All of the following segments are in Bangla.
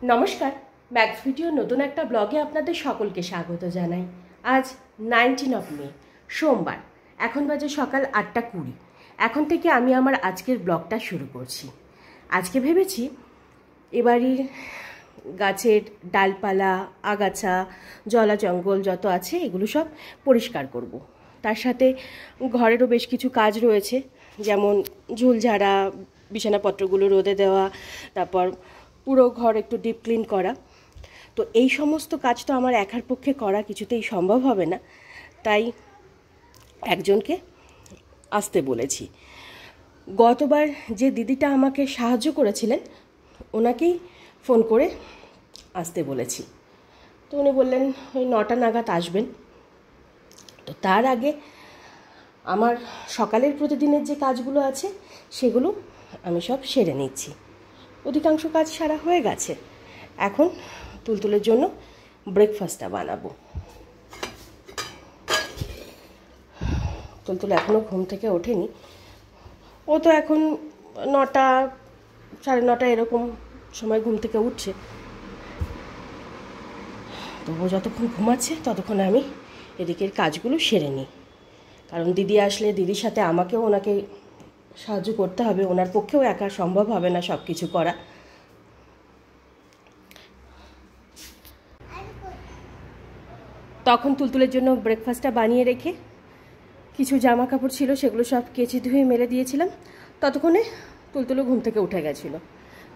নমস্কার, ম্যাক্স ভিডিও নতুন একটা ব্লগে আপনাদের সকলকে স্বাগত জানাই। আজ 19 মে সোমবার, এখন বাজে সকাল 8:20। এখন থেকে আমি আমার আজকের ব্লগটা শুরু করছি। আজকে ভেবেছি এবাড়ির গাছের ডালপালা, আগাছা, জলা জঙ্গল যত আছে এগুলো সব পরিষ্কার করব। তার সাথে ঘরেরও বেশ কিছু কাজ রয়েছে, যেমন ঝুল ঝাড়া, বিছানাপত্রগুলো রোদে দেওয়া, তারপর পুরো ঘর একটু ডিপ ক্লিন করা। তো এই সমস্ত কাজ তো আমার একার পক্ষে করা কিছুতেই সম্ভব হবে না, তাই একজনকে আসতে বলেছি। গতবার যে দিদিটা আমাকে সাহায্য করেছিলেন ওনাকেই ফোন করে আসতে বলেছি। তো উনি বললেন ওই 9টা নাগাদ আসবেন। তো তার আগে আমার সকালের প্রতিদিনের যে কাজগুলো আছে সেগুলো আমি সব সেরে নিচ্ছি। অধিকাংশ কাজ সারা হয়ে গেছে। এখন তুলতুলের জন্য ব্রেকফাস্টটা বানাবো। তুলতুল এখনও ঘুম থেকে ওঠেনি। ও তো এখন 9টা, 9:30 এরকম সময় ঘুম থেকে উঠছে। তো ও যতক্ষণ ঘুমাচ্ছে ততক্ষণ আমি এদিকের কাজগুলো সেরে নিই, কারণ দিদি আসলে দিদির সাথে আমাকেও ওনাকে সাহায্য করতে হবে। ওনার পক্ষেও একা সম্ভব হবে না সব কিছু করা। তখন তুলতুলের জন্য ব্রেকফাস্টটা বানিয়ে রেখে কিছু জামা কাপড় ছিল সেগুলো সব কেচে ধুয়ে মেলে দিয়েছিলাম। ততক্ষণে তুলতুলো ঘুম থেকে উঠে গেছিলো।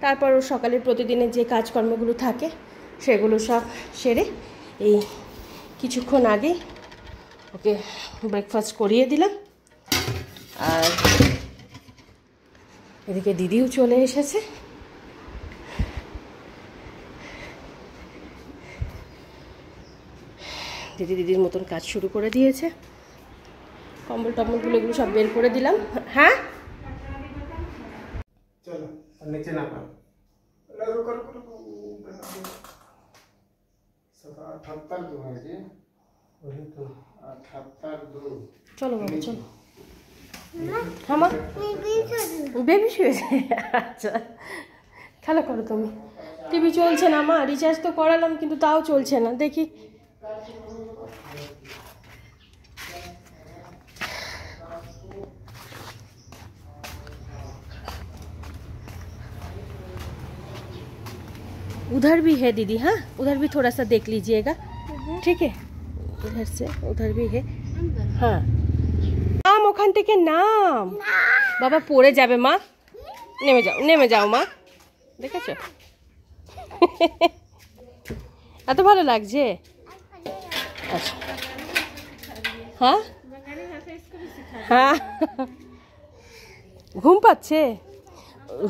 তারপর ওর সকালের প্রতিদিনের যে কাজকর্মগুলো থাকে সেগুলো সব সেরে এই কিছুক্ষণ আগে ওকে ব্রেকফাস্ট করিয়ে দিলাম। আর এদিকে দিদিও চলে এসেছে। দিদির মতন কাজ শুরু করে দিয়েছে। কম্বল টম্বলগুলো এগুলো সব বের করে দিলাম। হ্যাঁ চলো নিচে না পাও চলো বাবা চলো। হ্যাঁ মা, বেবি শুয়েছে। আচ্ছা খেলা করো তুমি। টিভি চলছে না মা, রিচার্জ তো করালাম কিন্তু তাও চলছে না। দেখি उधर भी है दीदी। हाँ उधर भी थोड़ा सा देख लीजिएगा, ठीक है? उधर से उधर भी है। हाँ নাম ওখান থেকে নাম, বাবা পড়ে যাবে মা। নেমে যাও মা। দেখেছো এত ভালো লাগছে। আচ্ছা হ্যাঁ হ্যাঁ ঘুম পাচ্ছে,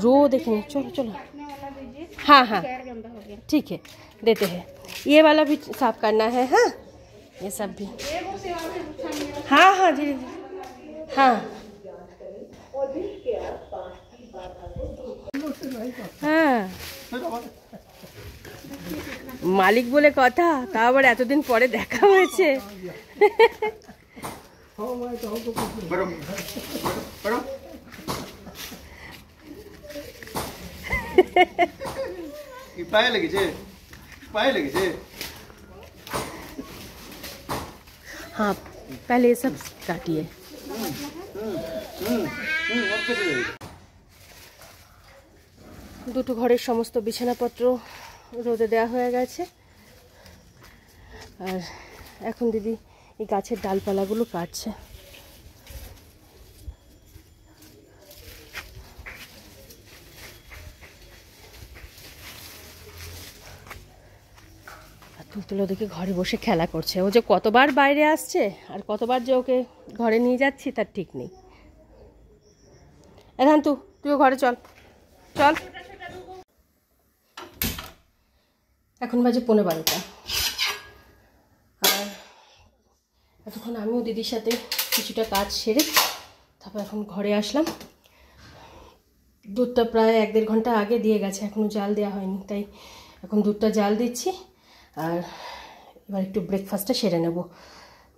रो देखेंगे। चलो चलो हाँ हाँ ठीक है, देते हैं। ये वाला भी साफ करना है। हाँ ये सब भी। हाँ हाँ जी हाँ हाँ মালিক বলে কথা, তা আবার এতদিন পরে দেখা হয়েছে। পায়ে লেগেছে, পায়ে লেগেছে। हाँ पहले ये सब काटिए। দুটো ঘরের সমস্ত বিছানাপত্র রোদে দেওয়া হয়ে গেছে। আর এখন দিদি এই গাছের ডালপালাগুলো কাটছে। তুলতুল ওদিকে ঘরে বসে খেলা করছে। ও যে কতবার বাইরে আসছে আর কতবার যে ওকে ঘরে নিয়ে যাচ্ছি তার ঠিক নেই। এখন তুইও ঘরে চল চল। এখন বাজে 11:15। আর এতক্ষণ আমিও দিদির সাথে কিছুটা কাজ সেরে তারপর এখন ঘরে আসলাম। দুধটা প্রায় 1-1.5 ঘন্টা আগে দিয়ে গেছে, এখনও জাল দেওয়া হয়নি, তাই এখন দুধটা জাল দিচ্ছি। আর এবার একটু ব্রেকফাস্টটা সেরে নেব।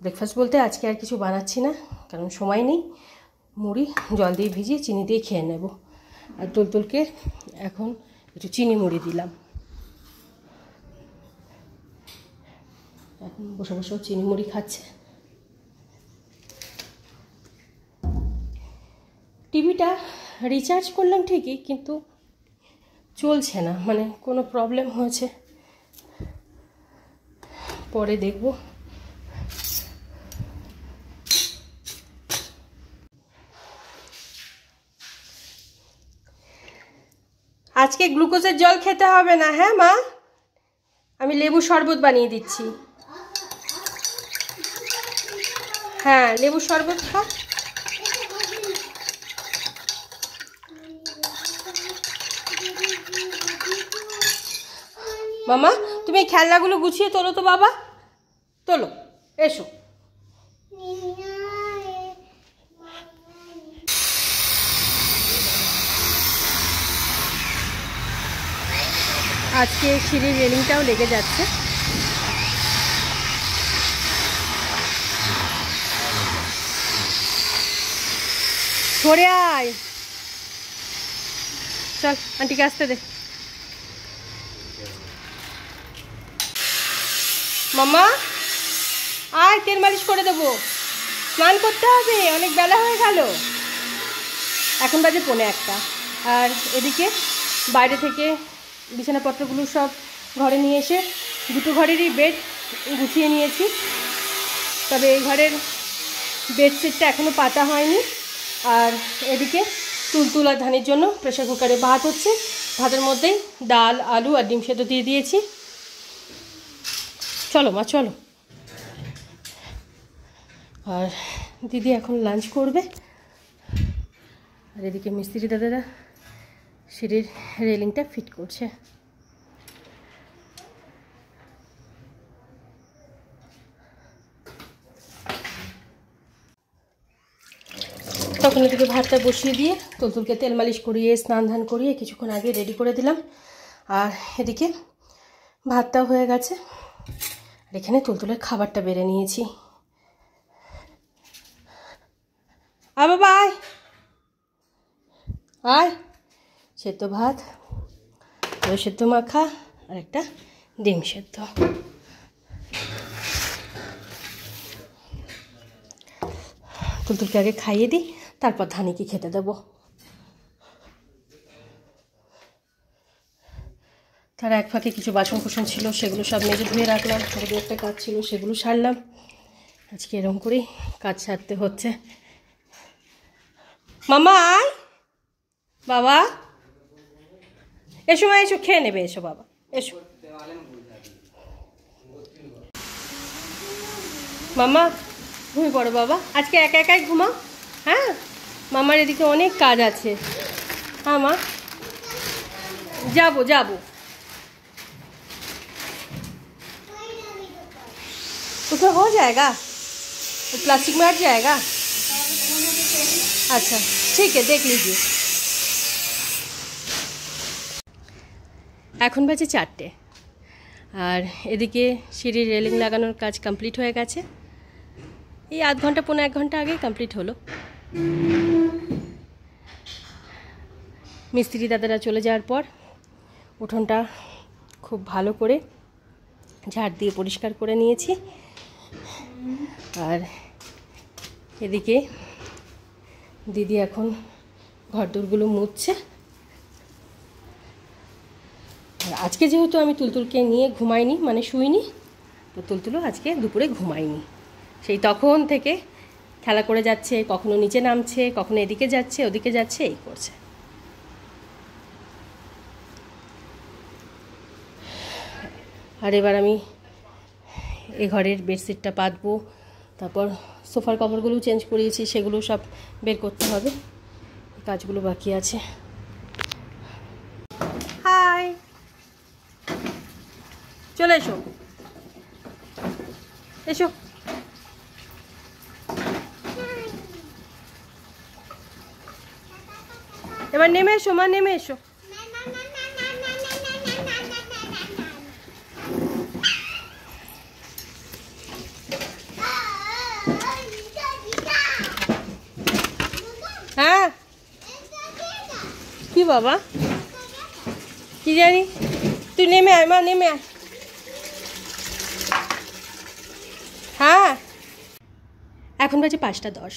ব্রেকফাস্ট বলতে আজকে আর কিছু বানাচ্ছি না, কারণ সময় নেই। মুড়ি জল দিয়ে ভিজিয়ে চিনি দিয়ে খেয়ে নেব। আর তুলতুলকে এখন একটু চিনি মুড়ি দিলাম। এখন বসে বসেও চিনি মুড়ি খাচ্ছে। টিভিটা রিচার্জ করলাম ঠিকই, কিন্তু চলছে না, মানে কোনো প্রবলেম হয়েছে, পরে দেখব। আজকে গ্লুকোজের জল খেতে হবে না, হ্যাঁ মা, আমি লেবু শরবত বানিয়ে দিচ্ছি। হ্যাঁ, লেবু শরবত খা। মামা, তুমি এই খেলনাগুলো গুছিয়ে তোলো তো বাবা, তোলো, এসো। আজকে সিঁড়ির রেলিংটাও লেগে যাচ্ছে। সরে আয়, চল আন্টিকে আসতে দে। মামা আয়, তেল মালিশ করে দেবো, স্নান করতে হবে, অনেক বেলা হয়ে গেল। এখন বাজে 1:45। আর এদিকে বাইরে থেকে বিছানাপত্রগুলো সব ঘরে নিয়ে এসে দুটো ঘরেরই বেড গুছিয়ে নিয়েছি। তবে এই ঘরের বেডশিটটা এখনও পাতা হয়নি। আর এদিকে তুলতুল আর ধানের জন্য প্রেশার কুকারে ভাত হচ্ছে। ভাতের মধ্যেই ডাল, আলু আর ডিম সেদ্ধ দিয়ে দিয়েছি। চলো মা, চলো। আর দিদি এখন লাঞ্চ করবে। আর এদিকে মিস্ত্রি দাদারা সিঁড়ির রেলিংটা ফিট করছে। তখন এদিকে ভাতটা বসিয়ে দিয়ে তুলতুলকে তেল মালিশ করিয়ে স্নান ধান করিয়ে কিছুক্ষণ আগে রেডি করে দিলাম। আর এদিকে ভাতটাও হয়ে গেছে। আর এখানে তুলতুলের খাবারটা বেড়ে নিয়েছি। আয় বাবা আয়, আয়। সেদ্ধ ভাত, আলু সেদ্ধ মাখা আর একটা ডিম সেদ্ধ। তুলতুলকে আগে খাইয়ে দিই, তারপর ধানিকে খেতে দেবো। তার এক ফাঁকে কিছু বাসন কুসন ছিল, সেগুলো সব মেজে ধুয়ে রাখলাম। দু একটা কাজ ছিল, সেগুলো সারলাম। আজকে এরকম করেই কাজ সারতে হচ্ছে। মামা আয়, বাবা এসো, মা এসো, খেয়ে নেবে, এসো বাবা, এসো। মামা ঘুমিয়ে পড়ো বাবা, আজকে একা একাই ঘুমাও। হ্যাঁ, মামার এদিকে অনেক কাজ আছে। হ্যাঁ মা, যাবো যাবো। उसमें हो जाएगा, वो प्लास्टिक में हट जाएगा। अच्छा ठीक है, देख लीजिए। এখন বাজে 4টে। আর এদিকে সিঁড়ির রেলিং লাগানোর কাজ কমপ্লিট হয়ে গেছে। এই আধ ঘন্টা পৌনে 1 ঘন্টা আগেই কমপ্লিট হলো। মিস্ত্রি দাদারা চলে যাওয়ার পর উঠোনটা খুব ভালো করে ঝাড় দিয়ে পরিষ্কার করে নিয়েছি। আর এদিকে দিদি এখন ঘরদোরগুলো মুছছে। আর আজকে যেহেতু আমি তুলতুলকে নিয়ে ঘুমাইনি, মানে শুইনি, তো তুলতুলও আজকে দুপুরে ঘুমাইনি। সেই তখন থেকে খেলা করে যাচ্ছে, কখনো নিচে নামছে, কখনো এদিকে যাচ্ছে ওদিকে যাচ্ছে, এই করছে। আর এবার আমি এই ঘরের বেডশিটটা পাতবো, তারপর সোফার কভারগুলো চেঞ্জ করিয়েছি, সেগুলো সব বের করতে হবে, কাজগুলো বাকি আছে। হাই, চলে এসো, এসো। এবার নেমে এসো মা, নেমে এসো। হ্যাঁ কি বাবা, কি জানি, তুই নেমে আয় মা, নেমে আয়। হ্যাঁ, এখন বাজে 5:10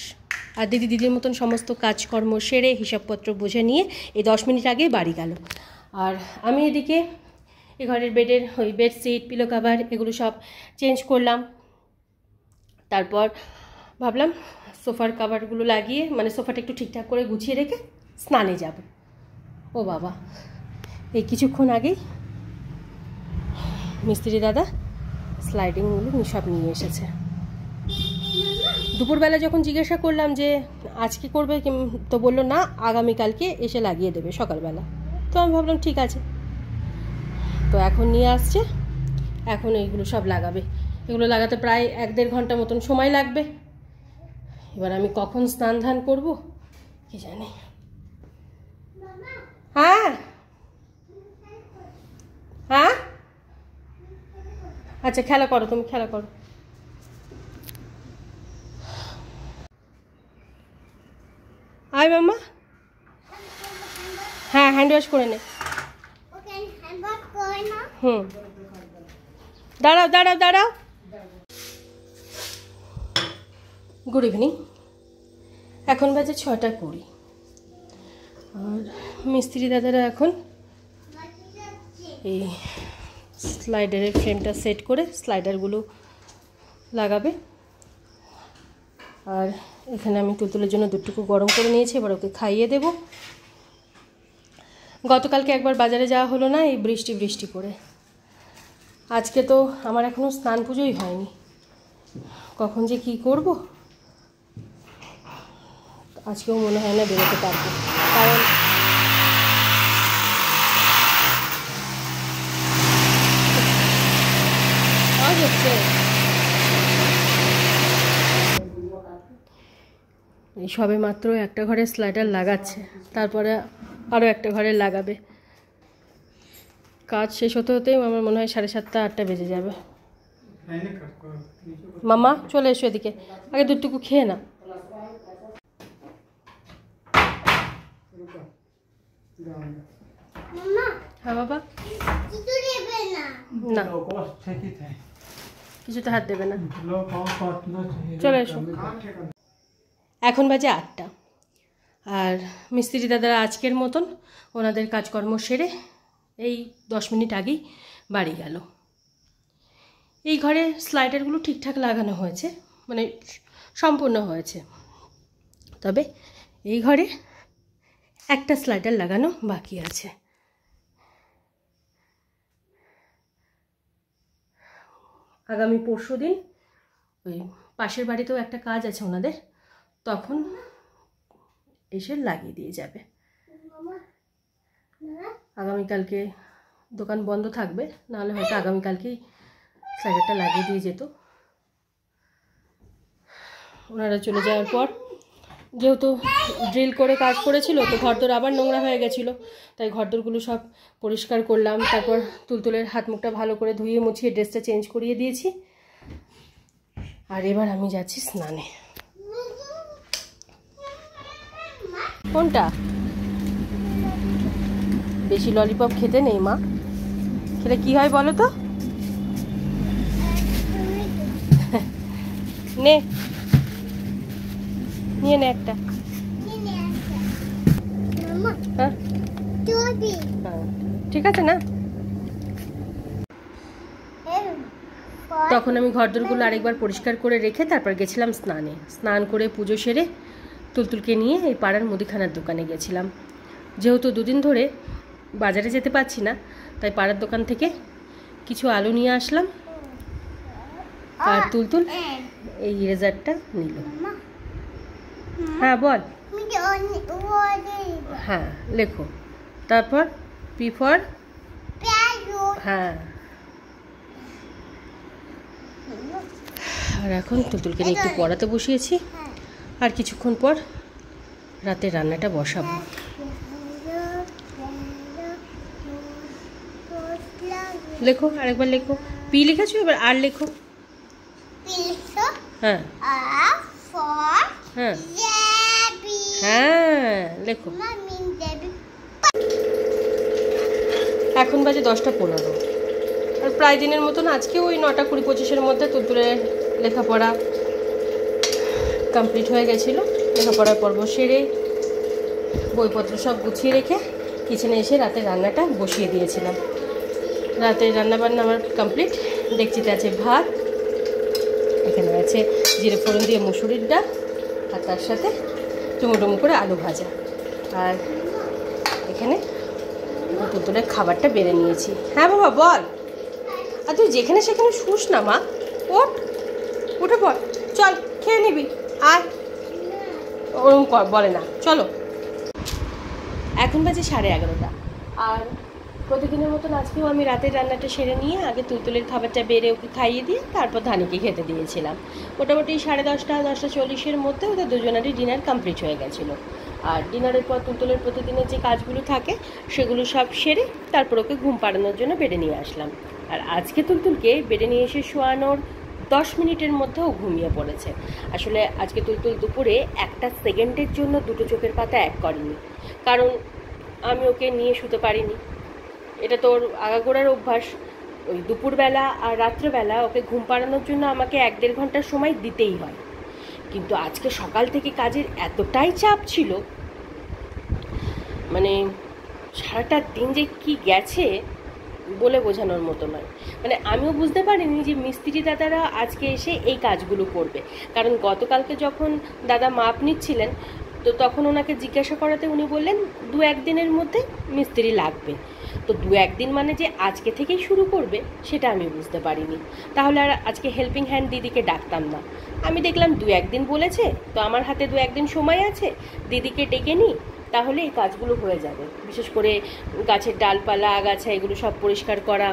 আর দিদির মতন সমস্ত কাজকর্ম সেরে হিসাবপত্র বুঝে নিয়ে এই 10 মিনিট আগে বাড়ি গেল। আর আমি এদিকে এই ঘরের বেডের ওই বেডশিট পিলো কাভার এগুলো সব চেঞ্জ করলাম। তারপর ভাবলাম সোফার কাভারগুলো লাগিয়ে মানে সোফাটা একটু ঠিকঠাক করে গুছিয়ে রেখে স্নানে যাব। ও বাবা, এই কিছুক্ষণ আগেই মিস্ত্রি দাদা স্লাইডিংগুলো সব নিয়ে এসেছে। দুপুরবেলা যখন জিজ্ঞাসা করলাম যে আজকে করবে তো বললো না, আগামীকালকে এসে লাগিয়ে দেবে সকালবেলা। তো আমি ভাবলাম ঠিক আছে, তো এখন নিয়ে আসছে, এখন এইগুলো সব লাগাবে। এগুলো লাগাতে প্রায় 1-1.5 ঘন্টা মতন সময় লাগবে। এবার আমি কখন স্নান ধান করবো কি জানি। হ্যাঁ হ্যাঁ, আচ্ছা খেলা করো, তুমি খেলা করো। আয় মাম্মা, হ্যাঁ হ্যান্ড ওয়াশ করে নে। হুম, দাঁড়াও দাঁড়াও দাঁড়াও। গুড ইভিনিং, এখন বাজে 6:20 আর মিস্ত্রি দাদারা এখন এই স্লাইডারের ফ্রেমটা সেট করে স্লাইডারগুলো লাগাবে। আর এখানে আমি তুলতুলের জন্য দুধটুকু গরম করে নিয়েছি, এবার ওকে খাইয়ে দেব। গতকালকে একবার বাজারে যাওয়া হলো না, এই বৃষ্টি করে। আজকে তো আমার এখনও স্নান পুজোই হয়নি, কখন যে কি করব আজকেও মনে হয় না বেরোতে পারবো, কারণ হচ্ছে এই সবে মাত্র একটা ঘরে স্লাইডার লাগাচ্ছে, তারপরে আরও একটা ঘরে লাগাবে। কাজ শেষ হতে হতেই আমার মনে হয় 7:30-8টা বেজে যাবে। মামা চলে এসো এদিকে, আগে দুধটুকু খেয়ে না। হ্যাঁ বাবা, না কিছুতে হাত দেবে না, চলে এসো। এখন বাজে 8টা আর মিস্ত্রি দাদারা আজকের মতন ওনাদের কাজকর্ম সেরে এই 10 মিনিট আগেই বাড়ি গেল। এই ঘরে স্লাইডারগুলো ঠিকঠাক লাগানো হয়েছে, মানে সম্পূর্ণ হয়েছে, তবে এই ঘরে একটা স্লাইডার লাগানো বাকি আছে। আগামী পরশুদিন ওই পাশের বাড়িতেও একটা কাজ আছে ওনাদের, তখন এসে লাগিয়ে দিয়ে যাবে। আগামীকালকে দোকান বন্ধ থাকবে, নাহলে হয়তো আগামীকালকেই স্লাইডারটা লাগিয়ে দিয়ে যেত। ওনারা চলে যাওয়ার পর যেহেতু ড্রিল করে কাজ করেছিল, তো ঘরদোর আবার নোংরা হয়ে গেছিলো, তাই ঘরদোরগুলো সব পরিষ্কার করলাম। তারপর তুলতুলের হাত মুখটা ভালো করে ধুয়ে মুছিয়ে ড্রেসটা চেঞ্জ করিয়ে দিয়েছি। আর এবার আমি যাচ্ছি স্নানে। কোনটা? বেশি ললিপপ খেতে নেই মা, খেলে কি হয় বলো তো? নে নিয়ে নে একটা। হ্যাঁ ঠিক আছে না। তখন আমি ঘরদোরগুলো আরেকবার পরিষ্কার করে রেখে তারপর গেছিলাম স্নানে। স্নান করে পুজো সেরে তুলতুলকে নিয়ে এই পাড়ার মুদিখানার দোকানে গেছিলাম। যেহেতু দুদিন ধরে বাজারে যেতে পারছি না, তাই পাড়ার দোকান থেকে কিছু আলু নিয়ে আসলাম। আর তুলতুল এই ইরেজারটা নিল। হ্যাঁ বল। হ্যাঁ লেখো, তারপর পি ফর, হ্যাঁ। আর এখন তুলতুলকে নিয়ে একটু পড়াতে বসিয়েছি, আর কিছুক্ষণ পর রাতে রান্নাটা বসাবো। লেখো, আরেকবার লেখো। পি লিখেছো, এবার আর লেখো। হ্যাঁ হ্যাঁ হ্যাঁ লেখো। এখন বাজে 10:15 আর প্রায় দিনের মতন আজকে ওই 9:20-25-এর মধ্যে তুলতুলের লেখাপড়া কমপ্লিট হয়ে গেছিলো। লেখাপড়ার পর্ব সেরে বইপত্র সব গুছিয়ে রেখে কিচেনে এসে রাতের রান্নাটা বসিয়ে দিয়েছিলাম। রাতের রান্নাবান্না আমার কমপ্লিট। ডেকচিতে আছে ভাত, এখানে আছে জিরে ফোড়ন দিয়ে মুসুরির ডাল, আর তার সাথে টুমো করে আলু ভাজা। আর এখানে তুলতুলের খাবারটা বেড়ে নিয়েছি। হ্যাঁ বাবা বল। আর তুই যেখানে সেখানে শুস না মা, উঠে পড়, চল খেয়ে নিবি, আর ওরকম বলে না। চলো, এখন বাজে 11:30। আর প্রতিদিনের মতন আজকেও আমি রাতের রান্নাটা সেরে নিয়ে আগে তুলতুলের খাবারটা বেড়ে ওকে খাইয়ে দিয়ে তারপর ধানিকে খেতে দিয়েছিলাম। মোটামুটি 10:30, 10:40-এর মধ্যে ওদের দুজনেরই ডিনার কমপ্লিট হয়ে গেছিলো। আর ডিনারের পর তুলতুলের প্রতিদিনের যে কাজগুলো থাকে সেগুলো সব সেরে তারপর ওকে ঘুম পাড়ানোর জন্য বেডে নিয়ে আসলাম। আর আজকে তুলতুলকে বেডে নিয়ে এসে শোয়ানোর 10 মিনিটের মধ্যে ও ঘুমিয়ে পড়েছে। আসলে আজকে তুলতুল দুপুরে 1 সেকেন্ডের জন্য দুটো চোখের পাতা এক করেনি, কারণ আমি ওকে নিয়ে শুতে পারিনি। এটা তোর আগাগোড়ার অভ্যাস, ওই দুপুরবেলা আর রাত্রেবেলা ওকে ঘুম পাড়ানোর জন্য আমাকে 1-1.5 ঘন্টার সময় দিতেই হয়। কিন্তু আজকে সকাল থেকে কাজের এতটাই চাপ ছিল, মানে সারাটা দিন যে কি গেছে বলে বোঝানোর মতো নয়। মানে আমিও বুঝতে পারিনি যে মিস্ত্রি দাদারা আজকে এসে এই কাজগুলো করবে, কারণ গতকালকে যখন দাদা মাপ নিচ্ছিলেন তো তখন ওনাকে জিজ্ঞাসা করাতে উনি বললেন 2-1 দিনের মধ্যে মিস্ত্রি লাগবে। তো 2-1 দিন মানে যে আজকে থেকেই শুরু করবে সেটা আমি বুঝতে পারিনি। তাহলে আর আজকে হেল্পিং হ্যান্ড দিদিকে ডাকতাম না। আমি দেখলাম 2-1 দিন বলেছে, তো আমার হাতে 2-1 দিন সময় আছে, দিদিকে ডেকে নিই, তাহলে এই কাজগুলো হয়ে যাবে। বিশেষ করে গাছের ডালপালা আগাছা এগুলো সব পরিষ্কার করা,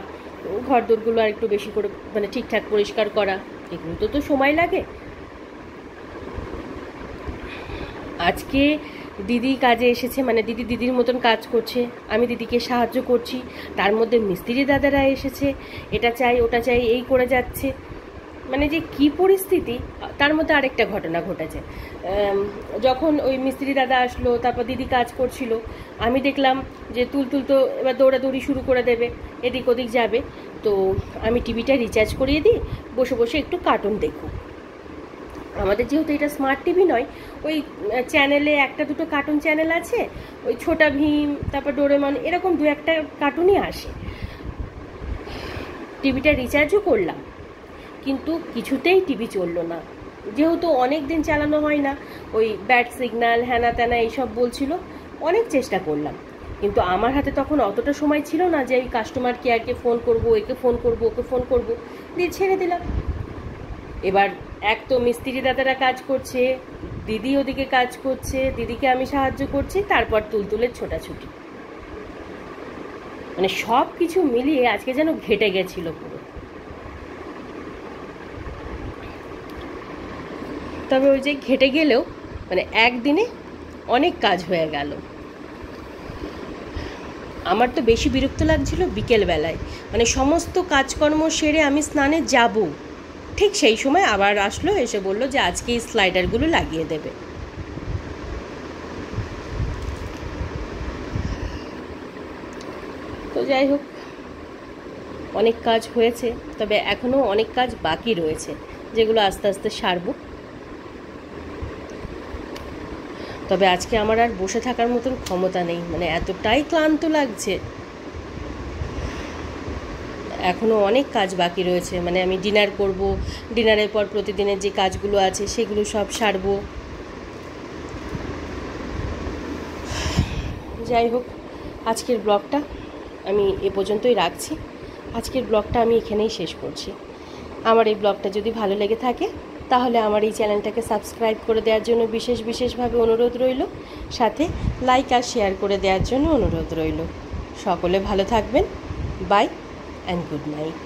ঘর দোরগুলো আর একটু বেশি করে মানে ঠিকঠাক পরিষ্কার করা, এগুলো তো সময় লাগে। আজকে দিদি কাজে এসেছে, মানে দিদির মতন কাজ করছে, আমি দিদিকে সাহায্য করছি, তার মধ্যে মিস্ত্রি দাদারা এসেছে, এটা চাই ওটা চাই এই করে যাচ্ছে, মানে যে কি পরিস্থিতি। তার মধ্যে আরেকটা ঘটনা ঘটেছে। যখন ওই মিস্ত্রি দাদা আসলো, তারপর দিদি কাজ করছিল, আমি দেখলাম যে তুলতুল তো এবার দৌড়াদৌড়ি শুরু করে দেবে, এদিক ওদিক যাবে। তো আমি টিভিটা রিচার্জ করিয়ে দিই, বসে বসে একটু কার্টুন দেখুক। আমাদের যেহেতু এটা স্মার্ট টিভি নয়, ওই চ্যানেলে 1-2 কার্টুন চ্যানেল আছে, ওই ছোটা ভীম, তারপর ডোরেমন, এরকম 2-1টা কার্টুনই আসে। টিভিটা রিচার্জও করলাম, কিন্তু কিছুতেই টিভি চললো না। যেহেতু অনেক দিন চালানো হয় না, ওই ব্যাড সিগন্যাল হ্যানা ত্যানা এইসব বলছিল। অনেক চেষ্টা করলাম, কিন্তু আমার হাতে তখন অতটা সময় ছিল না যে এই কাস্টমার কেয়ারকে ফোন করব, একে ফোন করব, ওকে ফোন করব, দিয়ে ছেড়ে দিলাম। এবার এক তো মিস্ত্রি দাদারা কাজ করছে, দিদি ওদিকে কাজ করছে, দিদিকে আমি সাহায্য করছি, তারপর তুলতুলের ছোটাছুটি, মানে সব কিছু মিলিয়ে আজকে যেন ঘেটে গেছিল পুরো। তবে ওই যে ঘেটে গেলেও মানে একদিনে অনেক কাজ হয়ে গেল। আমার তো বেশি বিরক্ত লাগছিল বিকেলবেলায়, মানে সমস্ত কাজকর্ম সেরে আমি স্নানে যাব, ঠিক সেই সময় আবার আসলো, এসে বলল যে আজকে এই স্লাইডারগুলো লাগিয়ে দেবে। তো যাই হোক, অনেক কাজ হয়েছে, তবে এখনও অনেক কাজ বাকি রয়েছে, যেগুলো আস্তে আস্তে সারবো। তবে আজকে আমার আর বসে থাকার মতন ক্ষমতা নেই, মানে এতটাই ক্লান্ত লাগছে। এখনও অনেক কাজ বাকি রয়েছে, মানে আমি ডিনার করব, ডিনারের পর প্রতিদিনের যে কাজগুলো আছে সেগুলো সব সারবো। যাই হোক, আজকের ব্লগটা আমি এ পর্যন্তই রাখছি। আজকের ব্লগটা আমি এখানেই শেষ করছি। আমার এই ব্লগটা যদি ভালো লেগে থাকে তাহলে আমার এই চ্যানেলটাকে সাবস্ক্রাইব করে দেওয়ার জন্য বিশেষভাবে অনুরোধ রইল, সাথে লাইক আর শেয়ার করে দেওয়ার জন্য অনুরোধ রইল। সকলে ভালো থাকবেন। Bye and good night.